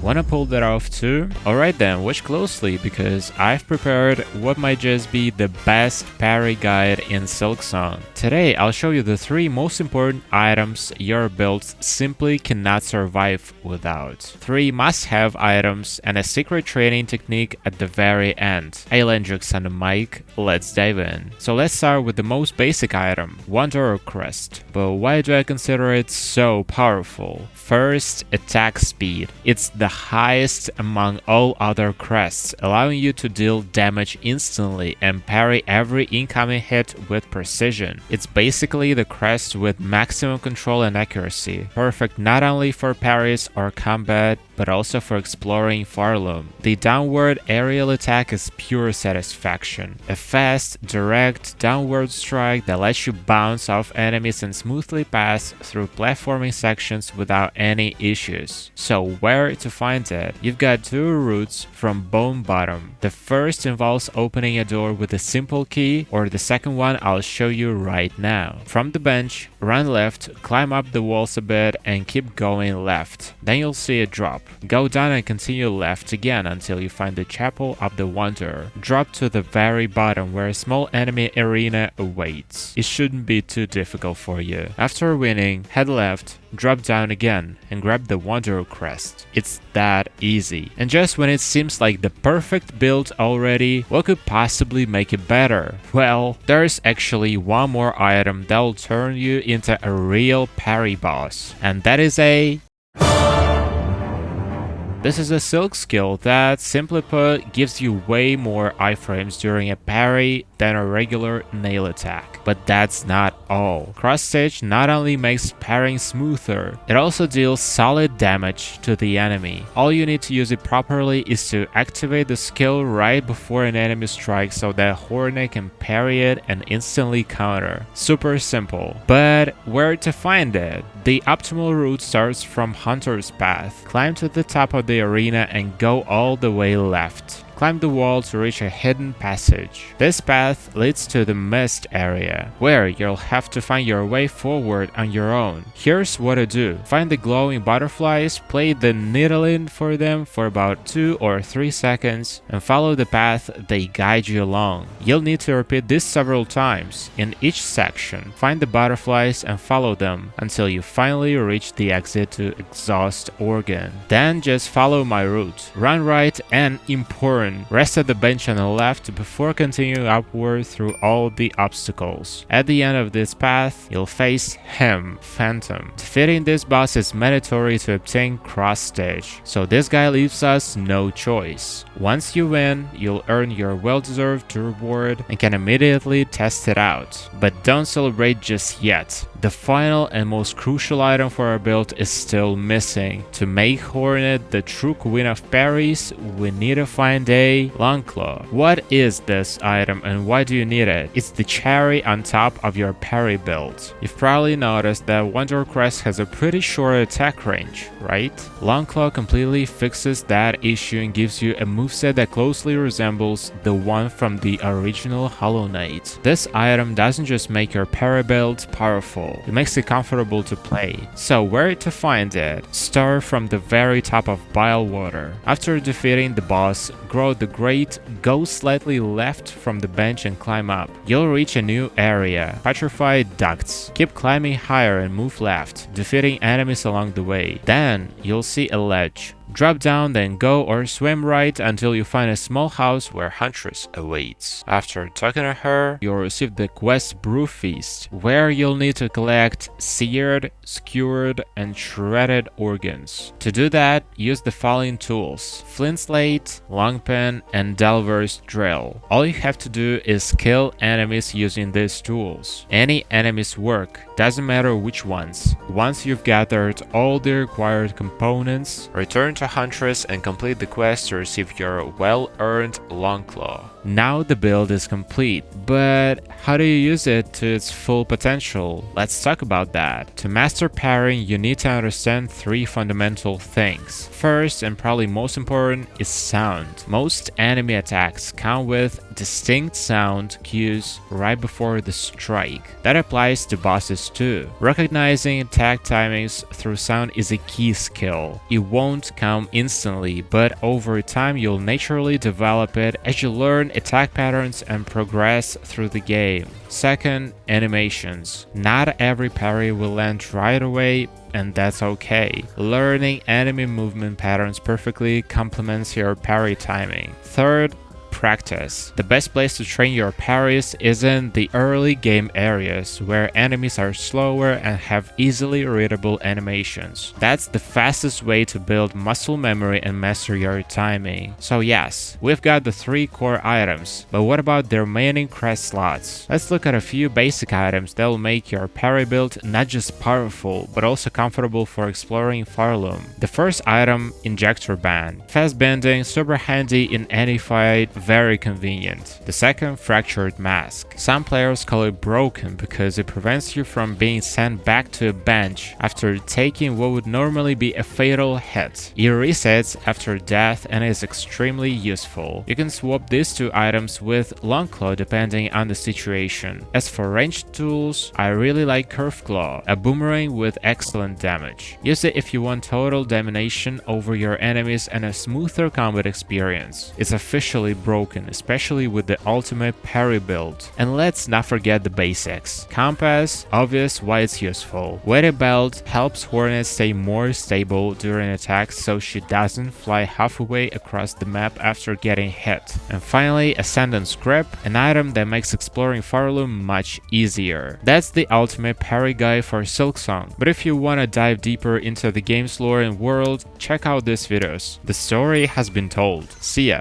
Wanna pull that off too? Alright then, watch closely because I've prepared what might just be the best parry guide in Silksong. Today I'll show you the 3 most important items your builds simply cannot survive without. 3 must-have items and a secret training technique at the very end. Hey Lendrix on the mic, let's dive in. So let's start with the most basic item, Wanderer Crest. But why do I consider it so powerful? First, attack speed. It's the highest among all other crests, allowing you to deal damage instantly and parry every incoming hit with precision. It's basically the crest with maximum control and accuracy, perfect not only for parries or combat, but also for exploring Farloom. The downward aerial attack is pure satisfaction. A fast, direct, downward strike that lets you bounce off enemies and smoothly pass through platforming sections without any issues. So where to find it? You've got 2 routes from Bone Bottom. The first involves opening a door with a simple key, or the second one I'll show you right now. From the bench, run left, climb up the walls a bit and keep going left. Then you'll see a drop. Go down and continue left again until you find the Chapel of the Wanderer. Drop to the very bottom where a small enemy arena awaits. It shouldn't be too difficult for you. After winning, head left, drop down again and grab the Wanderer Crest. It's that easy. And just when it seems like the perfect build already, what could possibly make it better? Well, there's actually one more item that'll turn you into a real parry boss. And that is This is a silk skill that, simply put, gives you way more iframes during a parry than a regular nail attack. But that's not all. Crossstitch not only makes parrying smoother, it also deals solid damage to the enemy. All you need to use it properly is to activate the skill right before an enemy strikes so that Hornet can parry it and instantly counter. Super simple. But where to find it? The optimal route starts from Hunter's Path. Climb to the top of the arena and go all the way left. Climb the wall to reach a hidden passage. This path leads to the mist area, where you'll have to find your way forward on your own. Here's what to do. Find the glowing butterflies, play the needling for them for about 2 or 3 seconds, and follow the path they guide you along. You'll need to repeat this several times. In each section, find the butterflies and follow them until you finally reach the exit to Exhaust Organ. Then just follow my route. Run right and important. Rest at the bench on the left before continuing upward through all the obstacles. At the end of this path, you'll face him, Phantom. Defeating this boss is mandatory to obtain Crossstitch, so this guy leaves us no choice. Once you win, you'll earn your well-deserved reward and can immediately test it out. But don't celebrate just yet. The final and most crucial item for our build is still missing. To make Hornet the true queen of parries, we need to find a Longclaw. What is this item and why do you need it? It's the cherry on top of your parry build. You've probably noticed that Wanderer Crest has a pretty short attack range, right? Longclaw completely fixes that issue and gives you a moveset that closely resembles the one from the original Hollow Knight. This item doesn't just make your parry build powerful, it makes it comfortable to play. So where to find it? Start from the very top of Bilewater. After defeating the boss, grow the Great, go slightly left from the bench and climb up. You'll reach a new area, Petrified Ducts. Keep climbing higher and move left, defeating enemies along the way. Then you'll see a ledge. Drop down, then go or swim right until you find a small house where Huntress awaits. After talking to her, you'll receive the quest Brew Feast, where you'll need to collect seared, skewered, and shredded organs. To do that, use the following tools: Flint Slate, Long Pin, and Delver's Drill. All you have to do is kill enemies using these tools. Any enemies work, doesn't matter which ones. Once you've gathered all the required components, return to Huntress and complete the quest to receive your well-earned Longclaw. Now the build is complete, but how do you use it to its full potential? Let's talk about that. To master parrying, you need to understand 3 fundamental things. First, and probably most important, is sound. Most enemy attacks come with distinct sound cues right before the strike. That applies to bosses too. Recognizing attack timings through sound is a key skill. It won't come instantly, but over time you'll naturally develop it as you learn attack patterns and progress through the game. Second, animations. Not every parry will land right away, and that's okay. Learning enemy movement patterns perfectly complements your parry timing. Third, practice. The best place to train your parries is in the early game areas where enemies are slower and have easily readable animations. That's the fastest way to build muscle memory and master your timing. So yes, we've got the 3 core items, but what about the remaining crest slots? Let's look at a few basic items that will make your parry build not just powerful, but also comfortable for exploring Farloom. The first item, Injector Band. Fast bending, super handy in any fight, very convenient. The second, Fractured Mask. Some players call it broken because it prevents you from being sent back to a bench after taking what would normally be a fatal hit. It resets after death and is extremely useful. You can swap these 2 items with Longclaw depending on the situation. As for ranged tools, I really like Curved Claw, a boomerang with excellent damage. Use it if you want total domination over your enemies and a smoother combat experience. It's officially broken, especially with the ultimate parry build. And let's not forget the basics. Compass, obvious why it's useful. Weighted belt helps Hornet stay more stable during attacks so she doesn't fly halfway across the map after getting hit. And finally, Ascendant's Grip, an item that makes exploring Farloom much easier. That's the ultimate parry guide for Silksong, but if you want to dive deeper into the game's lore and world, check out these videos. The story has been told. See ya!